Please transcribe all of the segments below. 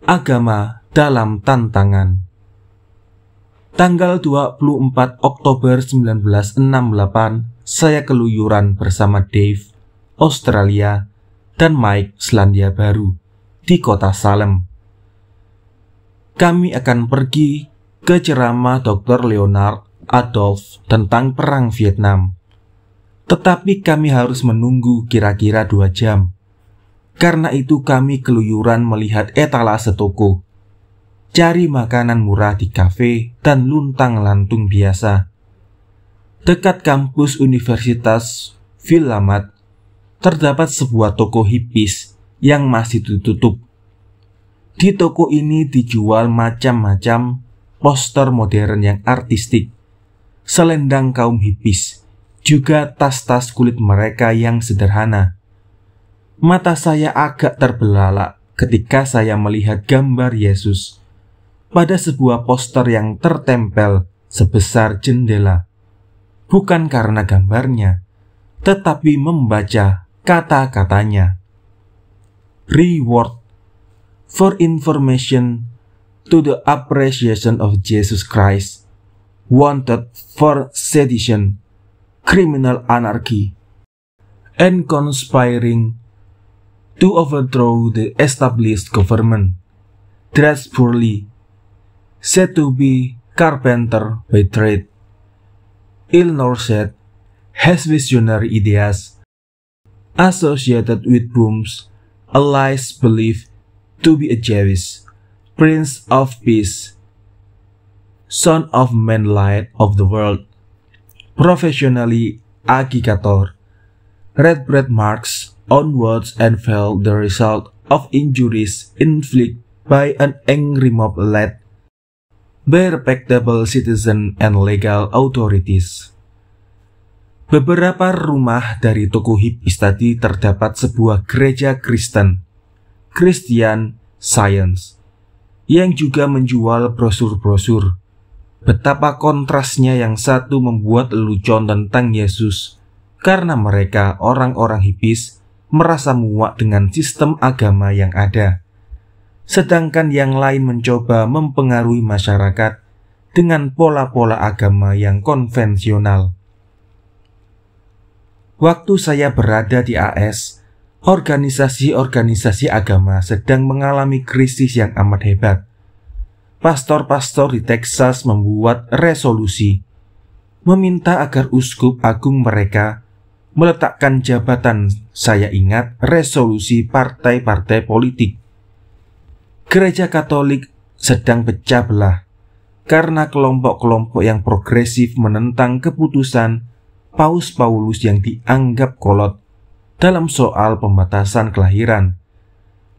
Agama dalam tantangan. Tanggal 24 Oktober 1968, saya keluyuran bersama Dave, Australia, dan Mike, Selandia Baru, di kota Salem. Kami akan pergi ke ceramah Dr. Leonard Adolph tentang Perang Vietnam. Tetapi kami harus menunggu kira-kira 2 jam. Karena itu kami keluyuran melihat etalase toko, cari makanan murah di kafe dan luntang-lantung biasa. Dekat kampus Universitas Willamette, terdapat sebuah toko hippies yang masih ditutup. Di toko ini dijual macam-macam poster modern yang artistik, selendang kaum hippies, juga tas-tas kulit mereka yang sederhana. Mata saya agak terbelalak ketika saya melihat gambar Yesus pada sebuah poster yang tertempel sebesar jendela. Bukan karena gambarnya, tetapi membaca kata-katanya. Reward for information to the appreciation of Jesus Christ, wanted for sedition, criminal anarchy, and conspiring to overthrow the established government. Dressed poorly, said to be carpenter by trade. Ill-nourished, has visionary ideas, associated with booms, allies believed to be a Jewish, Prince of Peace, Son of Man, Light of the world, professionally agitator, red bread marks on words and felt the result of injuries inflicted by an angry mob led by respectable citizen and legal authorities. Beberapa rumah dari toko hippies tadi terdapat sebuah gereja Kristen, Christian Science, yang juga menjual brosur-brosur. Betapa kontrasnya, yang satu membuat lelucon tentang Yesus karena mereka, orang-orang hippies, merasa muak dengan sistem agama yang ada, sedangkan yang lain mencoba mempengaruhi masyarakat dengan pola-pola agama yang konvensional. Waktu saya berada di AS, organisasi-organisasi agama sedang mengalami krisis yang amat hebat. Pastor-pastor di Texas membuat resolusi meminta agar uskup agung mereka meletakkan jabatan. Saya ingat resolusi partai-partai politik. Gereja Katolik sedang pecah belah karena kelompok-kelompok yang progresif menentang keputusan Paus Paulus yang dianggap kolot dalam soal pembatasan kelahiran.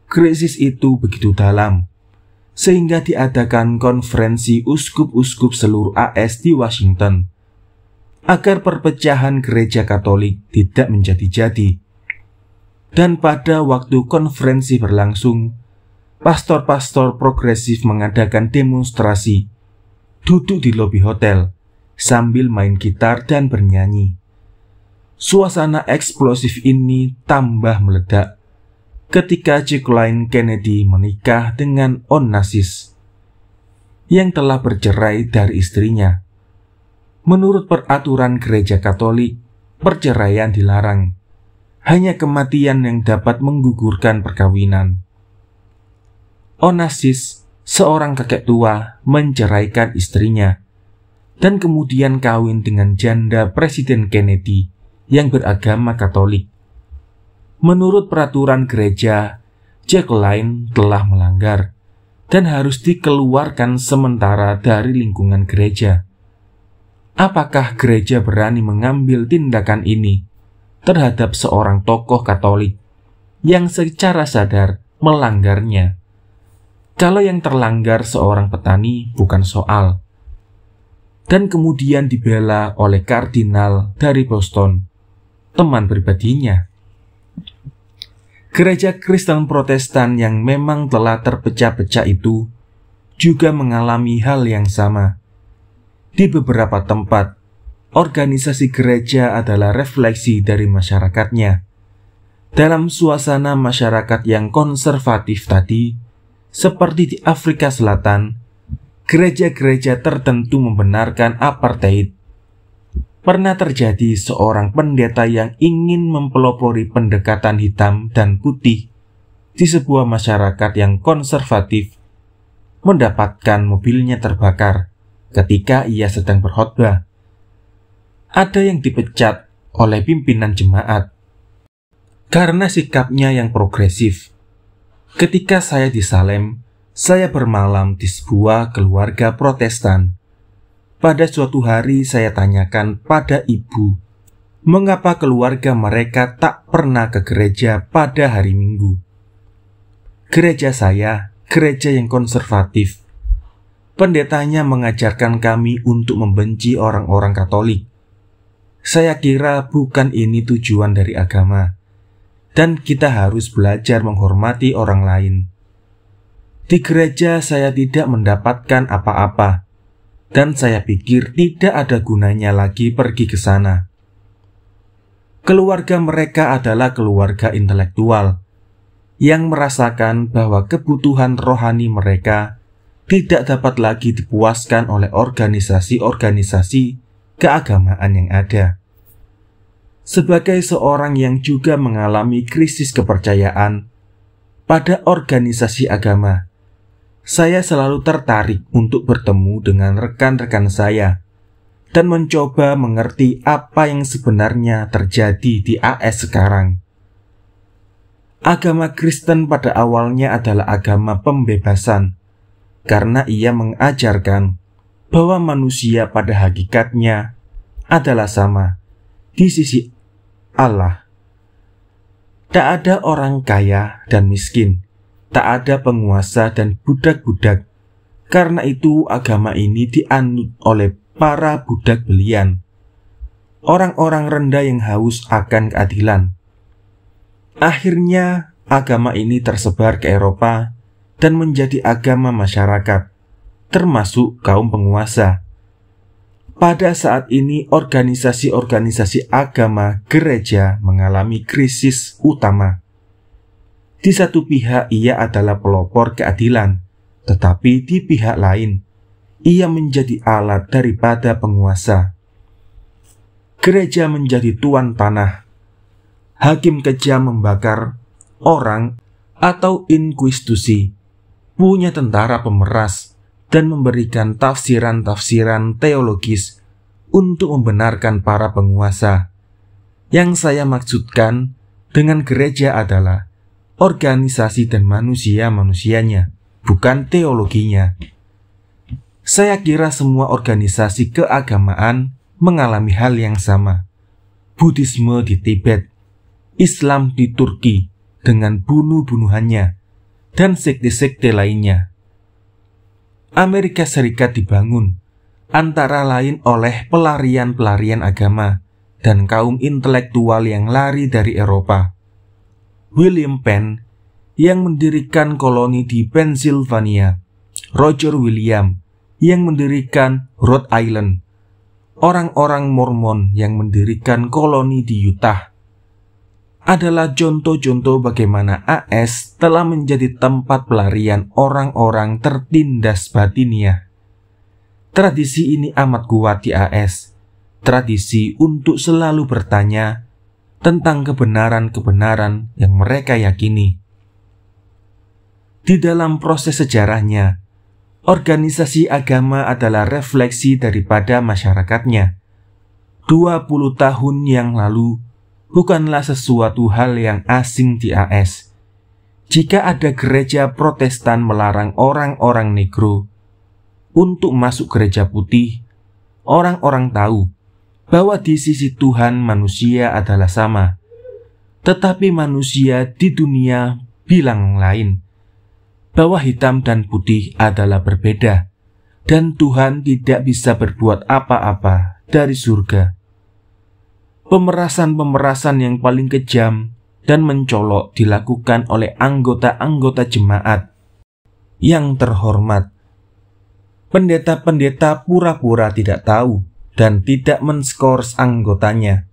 Krisis itu begitu dalam, sehingga diadakan konferensi uskup-uskup seluruh AS di Washington agar perpecahan gereja Katolik tidak menjadi-jadi. Dan pada waktu konferensi berlangsung, pastor-pastor progresif mengadakan demonstrasi, duduk di lobi hotel sambil main gitar dan bernyanyi. Suasana eksplosif ini tambah meledak ketika Jacqueline Kennedy menikah dengan Onassis yang telah bercerai dari istrinya. Menurut peraturan gereja Katolik, perceraian dilarang. Hanya kematian yang dapat menggugurkan perkawinan. Onassis, seorang kakek tua, menceraikan istrinya dan kemudian kawin dengan janda Presiden Kennedy yang beragama Katolik. Menurut peraturan gereja, Jacqueline telah melanggar dan harus dikeluarkan sementara dari lingkungan gereja. Apakah gereja berani mengambil tindakan ini terhadap seorang tokoh Katolik yang secara sadar melanggarnya? Kalau yang terlanggar seorang petani bukan soal, dan kemudian dibela oleh kardinal dari Boston, teman pribadinya. Gereja Kristen Protestan yang memang telah terpecah-pecah itu juga mengalami hal yang sama. Di beberapa tempat, organisasi gereja adalah refleksi dari masyarakatnya. Dalam suasana masyarakat yang konservatif tadi, Seperti di Afrika Selatan, gereja-gereja tertentu membenarkan apartheid. Pernah terjadi seorang pendeta yang ingin mempelopori pendekatan hitam dan putih di sebuah masyarakat yang konservatif mendapatkan mobilnya terbakar ketika ia sedang berkhotbah. Ada yang dipecat oleh pimpinan jemaat karena sikapnya yang progresif. Ketika saya di Salem, saya bermalam di sebuah keluarga Protestan. Pada suatu hari saya tanyakan pada ibu, mengapa keluarga mereka tak pernah ke gereja pada hari Minggu. Gereja saya, gereja yang konservatif. Pendetanya mengajarkan kami untuk membenci orang-orang Katolik. Saya kira bukan ini tujuan dari agama, dan kita harus belajar menghormati orang lain. Di gereja saya tidak mendapatkan apa-apa, dan saya pikir tidak ada gunanya lagi pergi ke sana. Keluarga mereka adalah keluarga intelektual yang merasakan bahwa kebutuhan rohani mereka tidak dapat lagi dipuaskan oleh organisasi-organisasi keagamaan yang ada. Sebagai seorang yang juga mengalami krisis kepercayaan pada organisasi agama, saya selalu tertarik untuk bertemu dengan rekan-rekan saya dan mencoba mengerti apa yang sebenarnya terjadi di AS sekarang. Agama Kristen pada awalnya adalah agama pembebasan, karena ia mengajarkan bahwa manusia pada hakikatnya adalah sama di sisi Allah. Tak ada orang kaya dan miskin, tak ada penguasa dan budak-budak. Karena itu agama ini dianut oleh para budak belian, orang-orang rendah yang haus akan keadilan. Akhirnya agama ini tersebar ke Eropa dan menjadi agama masyarakat, termasuk kaum penguasa. Pada saat ini organisasi-organisasi agama gereja mengalami krisis utama. Di satu pihak ia adalah pelopor keadilan, tetapi di pihak lain ia menjadi alat daripada penguasa. Gereja menjadi tuan tanah. Hakim kejam membakar orang atau inkuisitusi, punya tentara pemeras, dan memberikan tafsiran-tafsiran teologis untuk membenarkan para penguasa. Yang saya maksudkan dengan gereja adalah organisasi dan manusia-manusianya, bukan teologinya. Saya kira semua organisasi keagamaan mengalami hal yang sama. Buddhisme di Tibet, Islam di Turki dengan bunuh-bunuhannya, dan sekte-sekte lainnya. Amerika Serikat dibangun antara lain oleh pelarian-pelarian agama dan kaum intelektual yang lari dari Eropa. William Penn yang mendirikan koloni di Pennsylvania, Roger Williams yang mendirikan Rhode Island, orang-orang Mormon yang mendirikan koloni di Utah, adalah contoh-contoh bagaimana AS telah menjadi tempat pelarian orang-orang tertindas batiniah. Tradisi ini amat kuat di AS, tradisi untuk selalu bertanya tentang kebenaran-kebenaran yang mereka yakini. Di dalam proses sejarahnya, organisasi agama adalah refleksi daripada masyarakatnya. 20 tahun yang lalu bukanlah sesuatu hal yang asing di AS. Jika ada gereja Protestan melarang orang-orang negro untuk masuk gereja putih, orang-orang tahu bahwa di sisi Tuhan manusia adalah sama. Tetapi manusia di dunia bilang lain, bahwa hitam dan putih adalah berbeda, dan Tuhan tidak bisa berbuat apa-apa dari surga. Pemerasan-pemerasan yang paling kejam dan mencolok dilakukan oleh anggota-anggota jemaat yang terhormat. Pendeta-pendeta pura-pura tidak tahu dan tidak menskors anggotanya.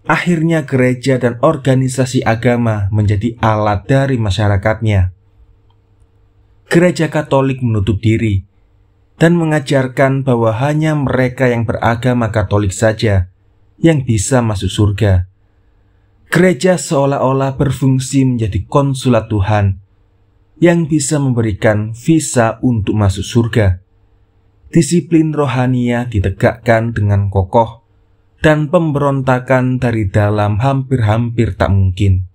Akhirnya gereja dan organisasi agama menjadi alat dari masyarakatnya. Gereja Katolik menutup diri dan mengajarkan bahwa hanya mereka yang beragama Katolik saja yang bisa masuk surga. Gereja seolah-olah berfungsi menjadi konsulat Tuhan yang bisa memberikan visa untuk masuk surga. Disiplin rohania ditegakkan dengan kokoh dan pemberontakan dari dalam hampir-hampir tak mungkin.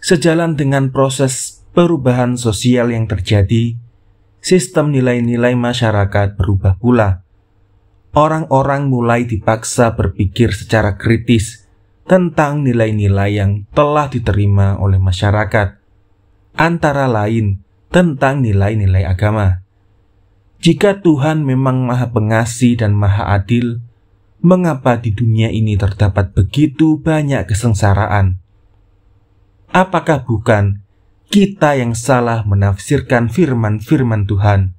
Sejalan dengan proses perubahan sosial yang terjadi, sistem nilai-nilai masyarakat berubah pula. Orang-orang mulai dipaksa berpikir secara kritis tentang nilai-nilai yang telah diterima oleh masyarakat, antara lain tentang nilai-nilai agama. Jika Tuhan memang Maha Pengasih dan Maha Adil, mengapa di dunia ini terdapat begitu banyak kesengsaraan? Apakah bukan kita yang salah menafsirkan firman-firman Tuhan?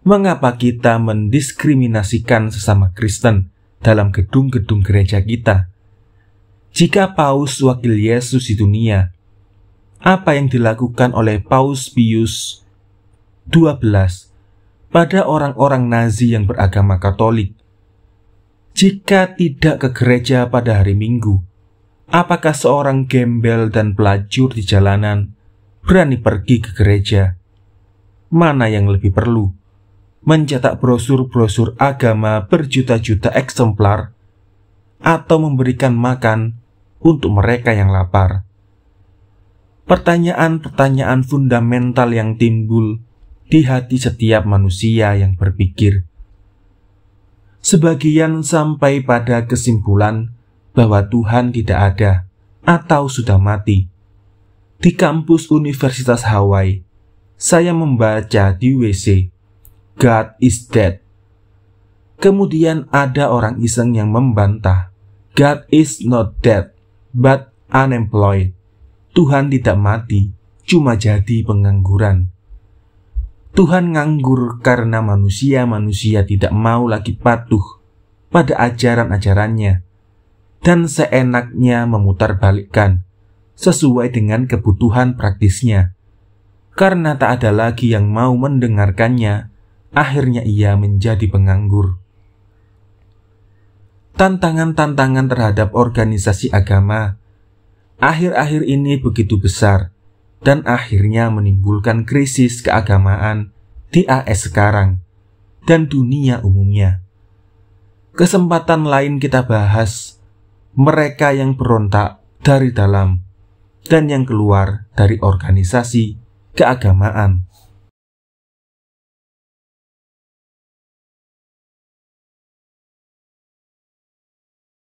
Mengapa kita mendiskriminasikan sesama Kristen dalam gedung-gedung gereja kita? Jika Paus wakil Yesus di dunia, apa yang dilakukan oleh Paus Pius XII pada orang-orang Nazi yang beragama Katolik? Jika tidak ke gereja pada hari Minggu, apakah seorang gembel dan pelacur di jalanan berani pergi ke gereja? Mana yang lebih perlu? Mencetak brosur-brosur agama berjuta-juta eksemplar atau memberikan makan untuk mereka yang lapar? Pertanyaan-pertanyaan fundamental yang timbul di hati setiap manusia yang berpikir. Sebagian sampai pada kesimpulan bahwa Tuhan tidak ada atau sudah mati. Di kampus Universitas Hawaii, saya membaca di WC, "God is dead." Kemudian ada orang iseng yang membantah, "God is not dead, but unemployed." Tuhan tidak mati, cuma jadi pengangguran. Tuhan nganggur karena manusia-manusia tidak mau lagi patuh pada ajaran-ajarannya dan seenaknya memutarbalikkan sesuai dengan kebutuhan praktisnya. Karena tak ada lagi yang mau mendengarkannya, akhirnya ia menjadi penganggur. Tantangan-tantangan terhadap organisasi agama akhir-akhir ini begitu besar dan akhirnya menimbulkan krisis keagamaan di AS sekarang dan dunia umumnya. Kesempatan lain kita bahas mereka yang berontak dari dalam dan yang keluar dari organisasi keagamaan.